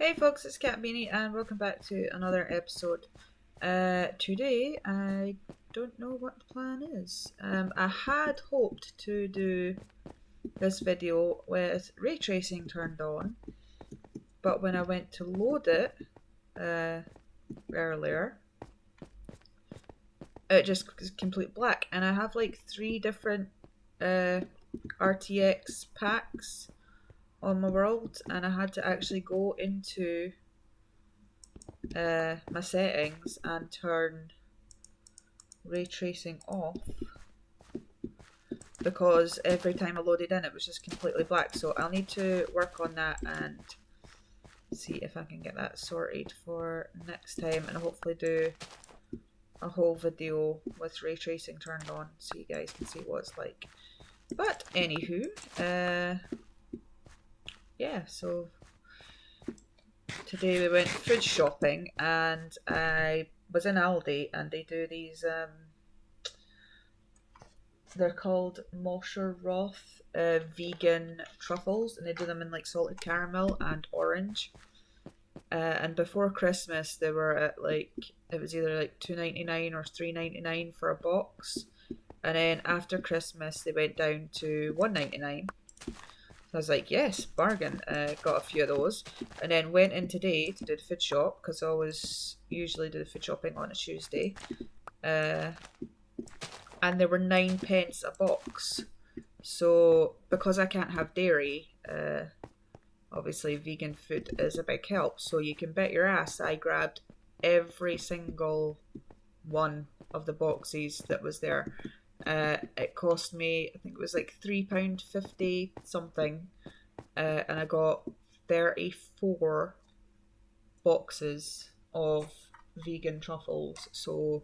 Hey folks, it's Kat.Beanie and welcome back to another episode. Today I don't know what the plan is. I had hoped to do this video with ray tracing turned on, but when I went to load it earlier, it just was complete black. And I have like 3 different RTX packs on my world, and I had to actually go into my settings and turn ray tracing off because every time I loaded in it was just completely black. So I'll need to work on that and see if I can get that sorted for next time, and hopefully do a whole video with ray tracing turned on so you guys can see what it's like. But anywho, yeah, so today we went food shopping and I was in Aldi, and they do these they're called Mosher Roth vegan truffles, and they do them in like salted caramel and orange. And before Christmas, they were at like, it was either like $2.99 or $3.99 for a box, and then after Christmas they went down to $1.99. So I was like, yes, bargain. Got a few of those, and then went in today to do the food shop because I always usually do the food shopping on a Tuesday. And there were 9 pence a box. So because I can't have dairy, obviously vegan food is a big help. So you can bet your ass I grabbed every single one of the boxes that was there. It cost me, I think it was like £3.50 something, and I got 34 boxes of vegan truffles. So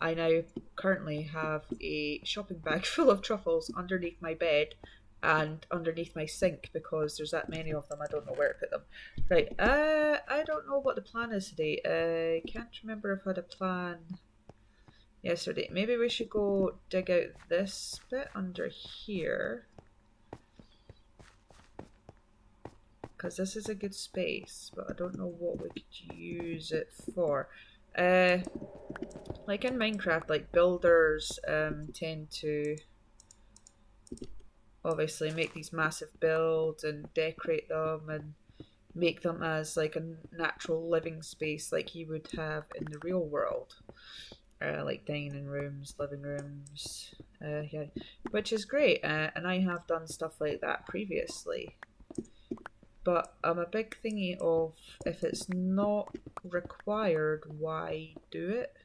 I now currently have a shopping bag full of truffles underneath my bed and underneath my sink because there's that many of them. I don't know where to put them. Right, I don't know what the plan is today. I can't remember if I had a plan yesterday. Maybe we should go dig out this bit under here, because this is a good space, but I don't know what we could use it for. Like in Minecraft, like builders tend to obviously make these massive builds and decorate them and make them as like a natural living space like you would have in the real world. Like dining rooms, living rooms, yeah, which is great, and I have done stuff like that previously. But I'm a big thingy of, if it's not required, why do it?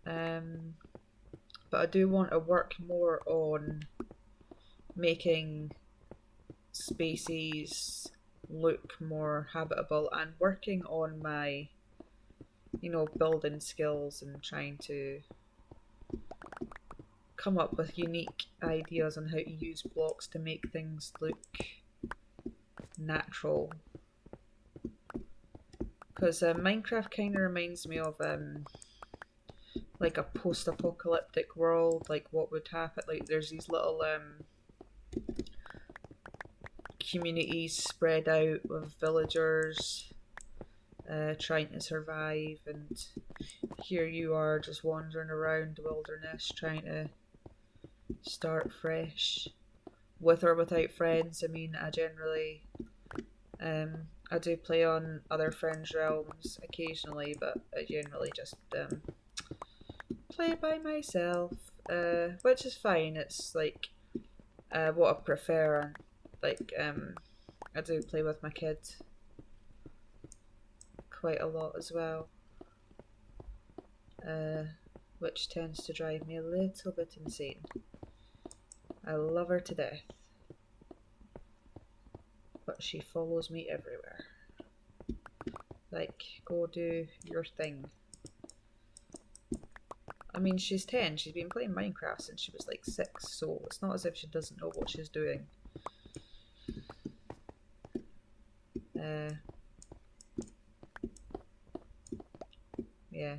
But I do want to work more on making spaces look more habitable and working on my, building skills and trying to come up with unique ideas on how to use blocks to make things look natural. Because Minecraft kind of reminds me of like a post-apocalyptic world, like what would happen. Like there's these little communities spread out of villagers trying to survive, and here you are just wandering around the wilderness trying to start fresh, with or without friends. I mean, I generally I do play on other friends' realms occasionally, but I generally just play by myself, which is fine. It's like what I prefer, and like I do play with my kids quite a lot as well, which tends to drive me a little bit insane. I love her to death, but she follows me everywhere. Like, go do your thing. I mean, she's 10. She's been playing Minecraft since she was like 6, so it's not as if she doesn't know what she's doing. Yeah.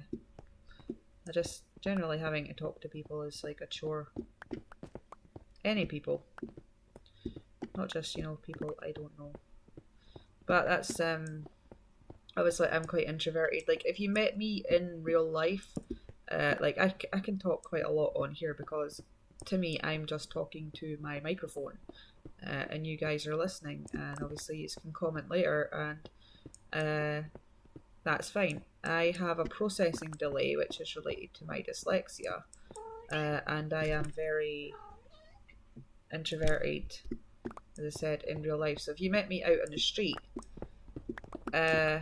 I just, generally having to talk to people is like a chore. Any people. Not just, people I don't know. But that's obviously I'm quite introverted. Like if you met me in real life, like I can talk quite a lot on here because to me I'm just talking to my microphone, and you guys are listening, and obviously you can comment later, and that's fine. I have a processing delay which is related to my dyslexia, and I am very introverted, as I said, in real life. So if you met me out on the street, uh,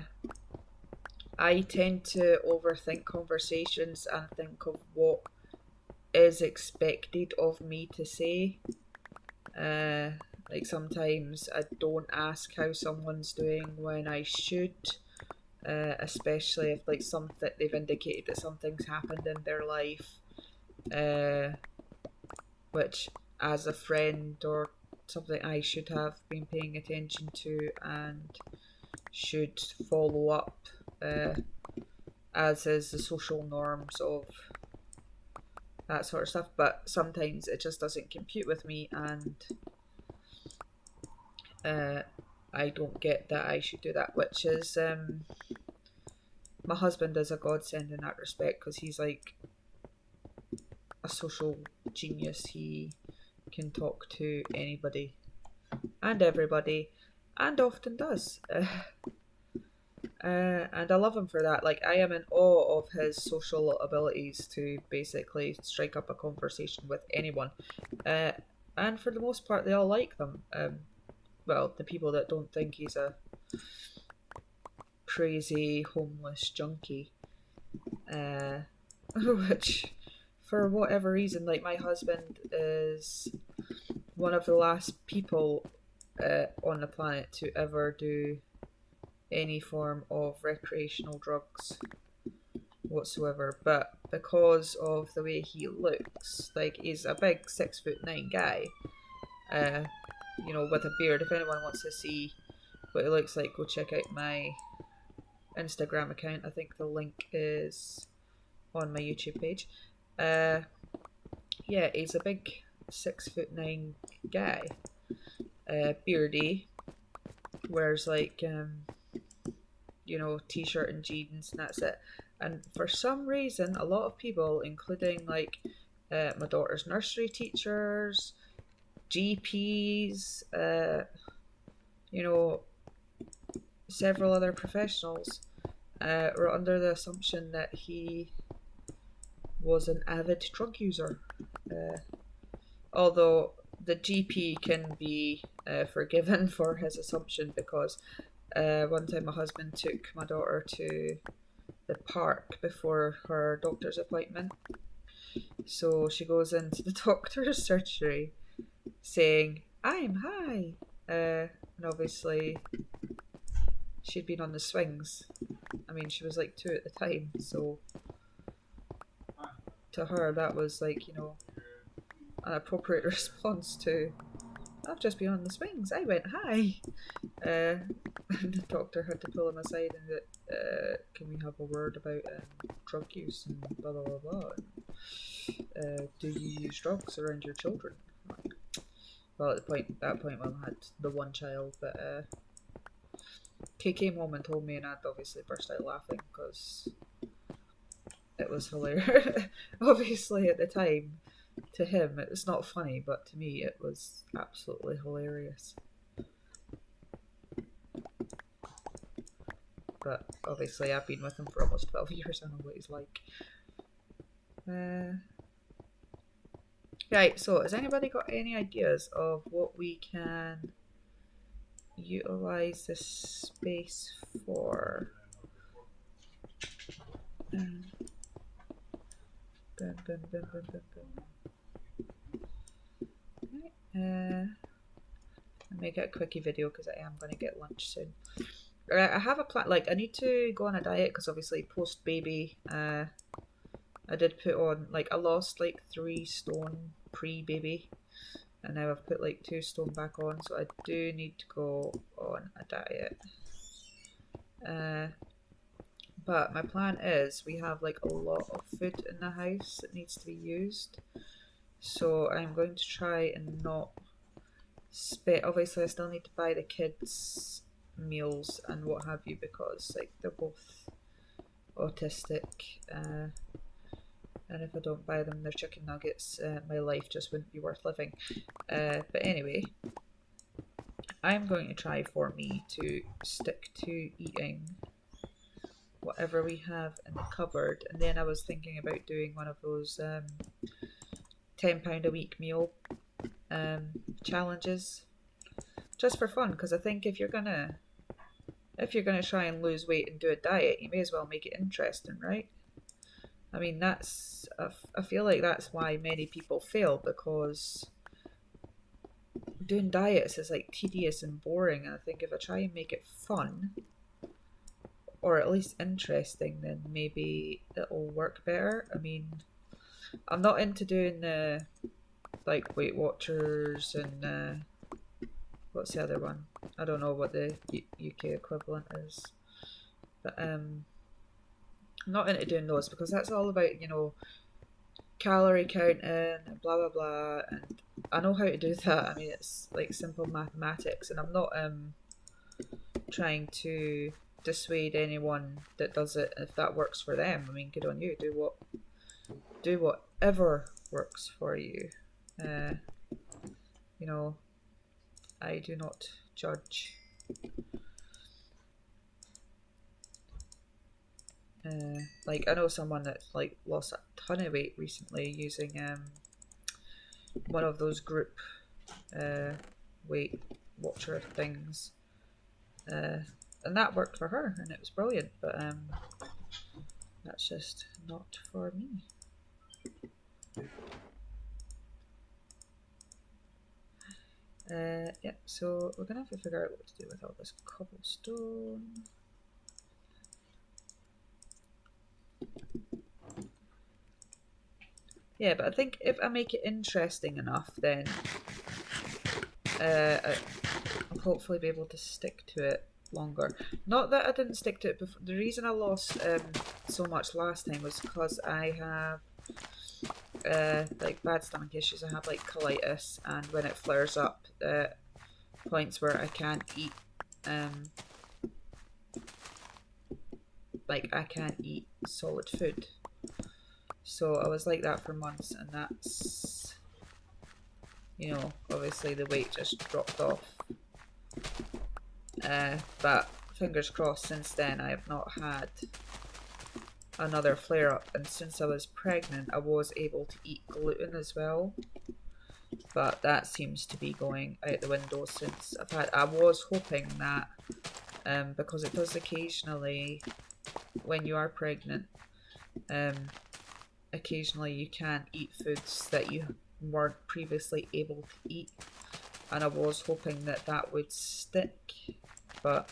I tend to overthink conversations and think of what is expected of me to say. Uh, like sometimes I don't ask how someone's doing when I should, especially if like something they've indicated that something's happened in their life, uh, which as a friend or something I should have been paying attention to and should follow up, as is the social norms of that sort of stuff. But sometimes it just doesn't compute with me, and uh, I don't get that I should do that, which is my husband is a godsend in that respect because he's like a social genius. He can talk to anybody and everybody, and often does. And I love him for that. Like, I am in awe of his social abilities to basically strike up a conversation with anyone. Uh, and for the most part, they all like them. Well, the people that don't think he's a crazy homeless junkie. Uh, which, for whatever reason, like, my husband is one of the last people on the planet to ever do any form of recreational drugs whatsoever, but because of the way he looks, like he's a big 6'9" guy, uh, with a beard. If anyone wants to see what he looks like, go check out my Instagram account. I think the link is on my YouTube page. Yeah, he's a big 6'9" guy, beardy, wears like t-shirt and jeans, and that's it. And for some reason, a lot of people, including like my daughter's nursery teachers, GPs, several other professionals, were under the assumption that he was an avid drug user. Although the GP can be forgiven for his assumption because one time my husband took my daughter to the park before her doctor's appointment. So she goes into the doctor's surgery saying, "I'm high." And obviously she'd been on the swings. I mean, she was like 2 at the time, so to her that was like, an appropriate response to, "I've just been on the swings, I went high." And the doctor had to pull him aside and that, can we have a word about drug use and blah blah blah blah. Do you use drugs around your children? Well, at that point, when I had the one child, but Kay came home and told me, and I'd obviously burst out laughing because it was hilarious. Obviously, at the time, to him, it was not funny, but to me, it was absolutely hilarious. But obviously, I've been with him for almost 12 years. I know what he's like. Right, so has anybody got any ideas of what we can utilize this space for? Boom, boom, boom, boom, boom, boom. Right, I'll make it a quickie video because I am going to get lunch soon. I have a plan. Like, I need to go on a diet because obviously post baby, I did put on, like, I lost like 3 stone pre-baby, and now I've put like 2 stone back on, so I do need to go on a diet. But my plan is, we have like a lot of food in the house that needs to be used, so I'm going to try and not spend. Obviously I still need to buy the kids meals and what have you, because like they're both autistic, and if I don't buy them their chicken nuggets, my life just wouldn't be worth living. But anyway, I'm going to try for me to stick to eating whatever we have in the cupboard, and then I was thinking about doing one of those £10 a week meal challenges, just for fun, because I think if you're gonna try and lose weight and do a diet, you may as well make it interesting, right? I mean, I feel like that's why many people fail, because doing diets is like tedious and boring, and I think if I try and make it fun, or at least interesting, then maybe it'll work better. I mean, I'm not into doing the like Weight Watchers and what's the other one? I don't know what the UK equivalent is, but I'm not into doing those, because that's all about, you know, calorie counting and blah blah blah, and I know how to do that. I mean, it's like simple mathematics, and I'm not trying to dissuade anyone that does it. If that works for them, I mean, good on you. Do whatever works for you. You know, I do not judge. Like, I know someone that like lost a ton of weight recently using one of those group Weight Watcher things, and that worked for her, and it was brilliant. But that's just not for me. Yeah, so we're gonna have to figure out what to do with all this cobblestone. Yeah, but I think if I make it interesting enough, then I'll hopefully be able to stick to it longer. Not that I didn't stick to it before. The reason I lost so much last time was because I have like bad stomach issues. I have like colitis, and when it flares up, points where I can't eat like I can't eat solid food. So I was like that for months, and that's, you know, obviously the weight just dropped off. But fingers crossed, since then I have not had another flare up, and since I was pregnant I was able to eat gluten as well, but that seems to be going out the window since I was hoping that because it does occasionally, when you are pregnant, occasionally you can eat foods that you weren't previously able to eat, and I was hoping that that would stick, but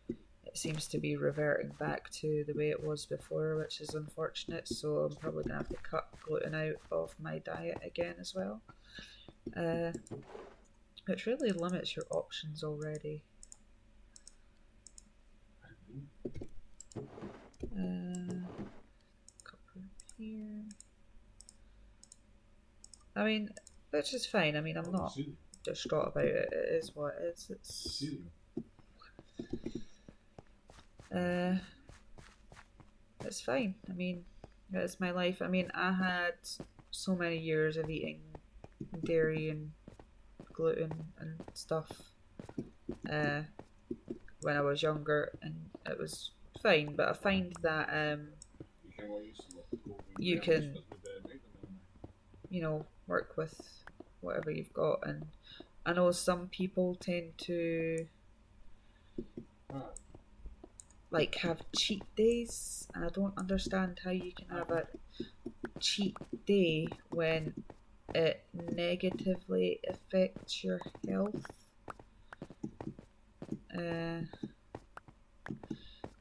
it seems to be reverting back to the way it was before, which is unfortunate. So I'm probably gonna have to cut gluten out of my diet again as well, which really limits your options already. Copper here. I mean, which is fine. I mean, I'm not distraught about it. It is what it is. It's fine. I mean, it's my life. I mean, I had so many years of eating dairy and gluten and stuff when I was younger, and it was fine. But I find that you can, you know, work with whatever you've got, and I know some people tend to like have cheat days, and I don't understand how you can have a cheat day when it negatively affects your health.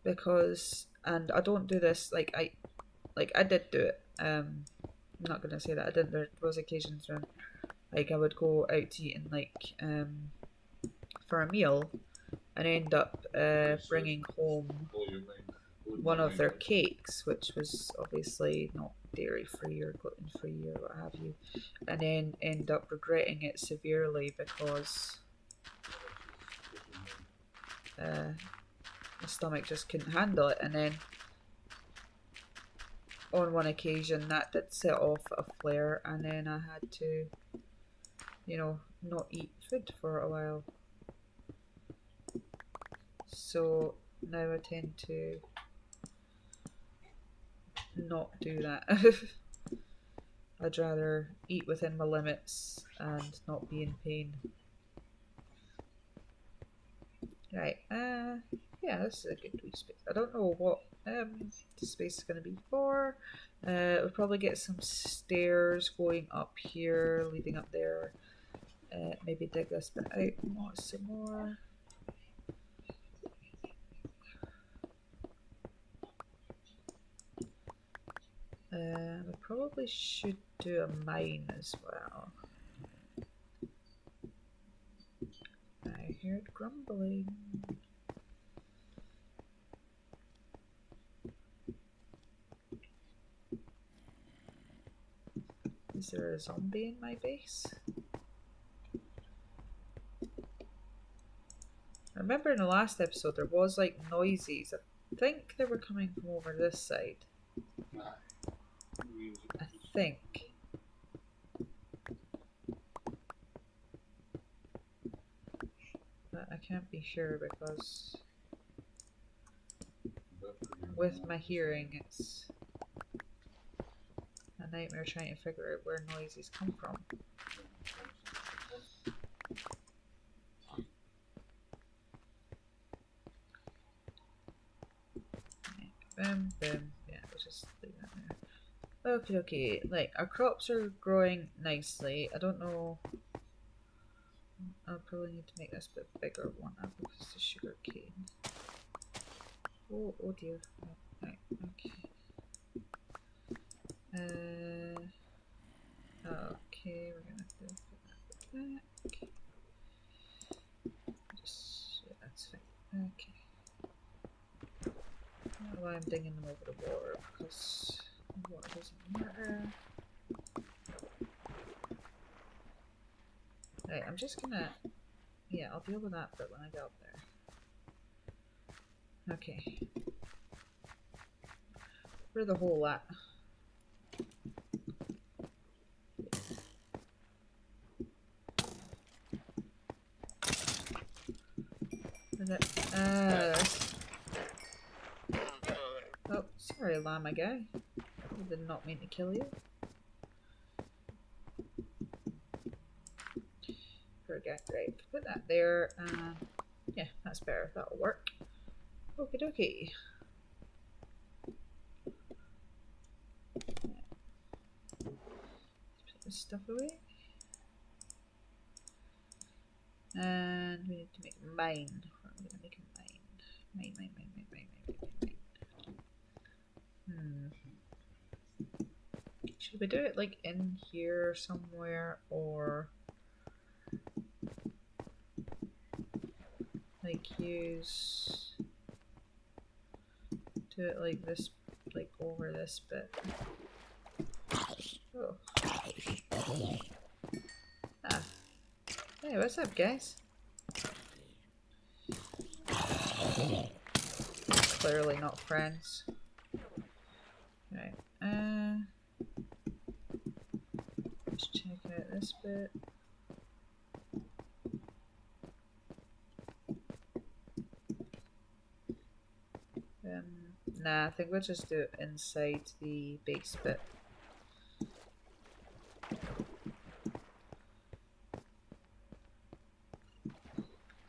Because, and I don't do this, like I did do it. I'm not gonna say that I didn't. There was occasions when like I would go out to eat and like for a meal and end up bringing home one of their cakes, which was obviously not dairy free or gluten free or what have you, and then end up regretting it severely because my stomach just couldn't handle it, and then on one occasion that did set off a flare, and then I had to, you know, not eat food for a while. So now I tend to not do that. I'd rather eat within my limits and not be in pain. Right, yeah, this is a good wee space. I don't know what the space is going to be for. We'll probably get some stairs going up here, leading up there. Maybe dig this bit out some more. We probably should do a mine as well. I heard grumbling. Is there a zombie in my base? I remember in the last episode there was like noises. I think they were coming from over this side. I think. But I can't be sure because with my hearing it's a nightmare trying to figure out where noises come from. Boom, boom. Yeah, we'll just leave that there. Okay, okay. Like, our crops are growing nicely. I don't know. I'll probably need to make this a bit bigger one now because it's sugar cane. Oh, oh dear. Right, okay. Okay, we're gonna have to put that back. Just, yeah, that's fine. Okay. I don't know why I'm digging them over the water because water doesn't matter. Right, I'm just gonna, yeah, I'll deal with that bit when I get up there. Okay. Where's the hole at? Is it? Oh, sorry, llama guy. I did not mean to kill you. Forget, right, put that there, and yeah, that's better, that'll work. Okie dokie. Put this stuff away. And we need to make a mine. We're going to make a mine. Mine. Should we do it like in here somewhere, or like use, do it like this, like over this bit? Oh. Ah. Hey, what's up, guys? Clearly not friends. Right. Let's check out this bit. Nah, I think we'll just do it inside the base bit.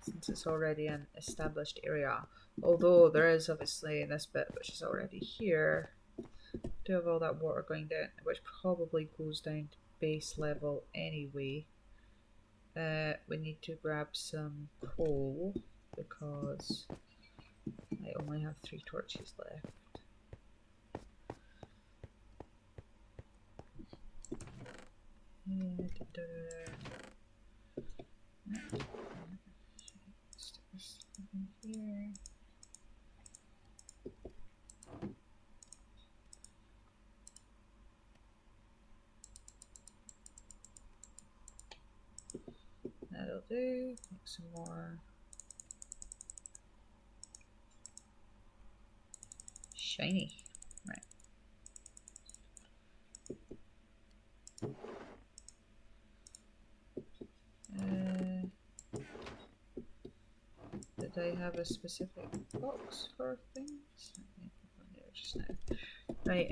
Since it's already an established area. Although there is obviously this bit which is already here. Do have all that water going down, which probably goes down to base level anyway. We need to grab some coal because I only have 3 torches left. Here. That'll do. Make some more. Shiny. Right. Did I have a specific box for things? Let me put one there just now. Right,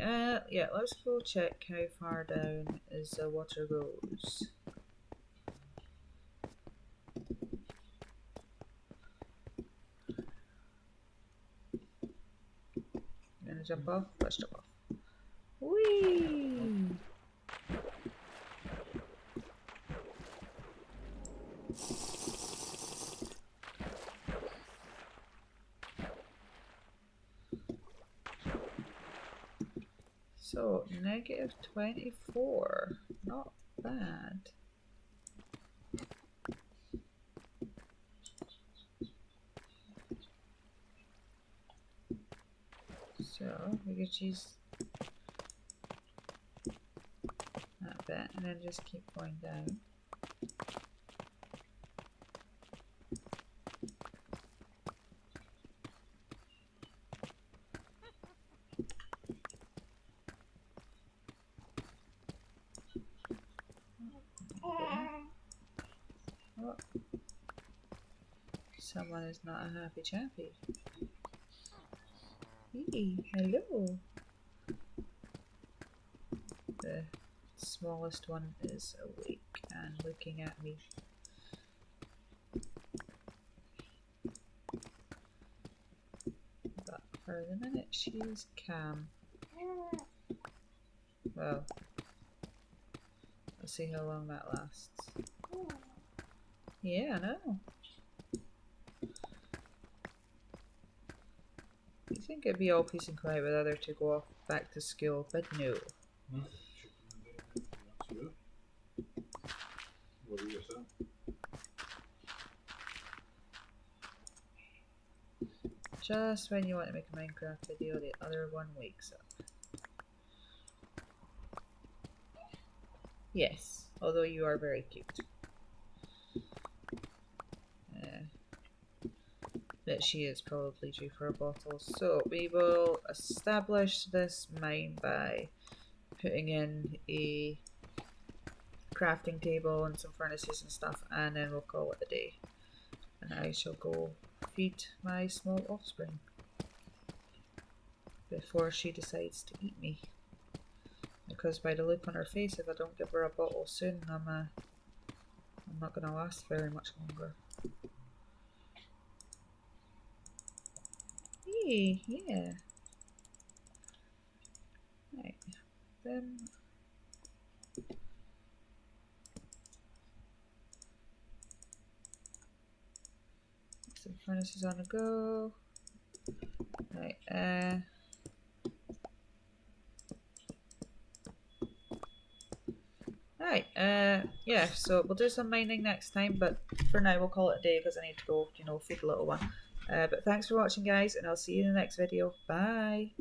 yeah, let's go check how far down is the water goes. You gonna jump off? Let's jump off. Whee! So, negative 24. Not bad. So, we could choose that bit and then just keep going down. Oh. Someone is not a happy chappy. Hey, hello. The smallest one is awake and looking at me. But for the minute, she's calm. Well, let's see how long that lasts. Yeah, I know. You think it'd be all peace and quiet with other to go off back to school, but no. Just when you want to make a Minecraft video, the other one wakes up. Yes, although you are very cute. But she is probably due for a bottle. So we will establish this mine by putting in a crafting table and some furnaces and stuff, and then we'll call it a day. And I shall go feed my small offspring before she decides to eat me. Because by the look on her face, if I don't give her a bottle soon, I'm not going to last very much longer. Hey, yeah. Right. Then some furnaces on the go. Right, Right, yeah, so we'll do some mining next time, but for now we'll call it a day because I need to go, feed the little one. But thanks for watching, guys, and I'll see you in the next video. Bye!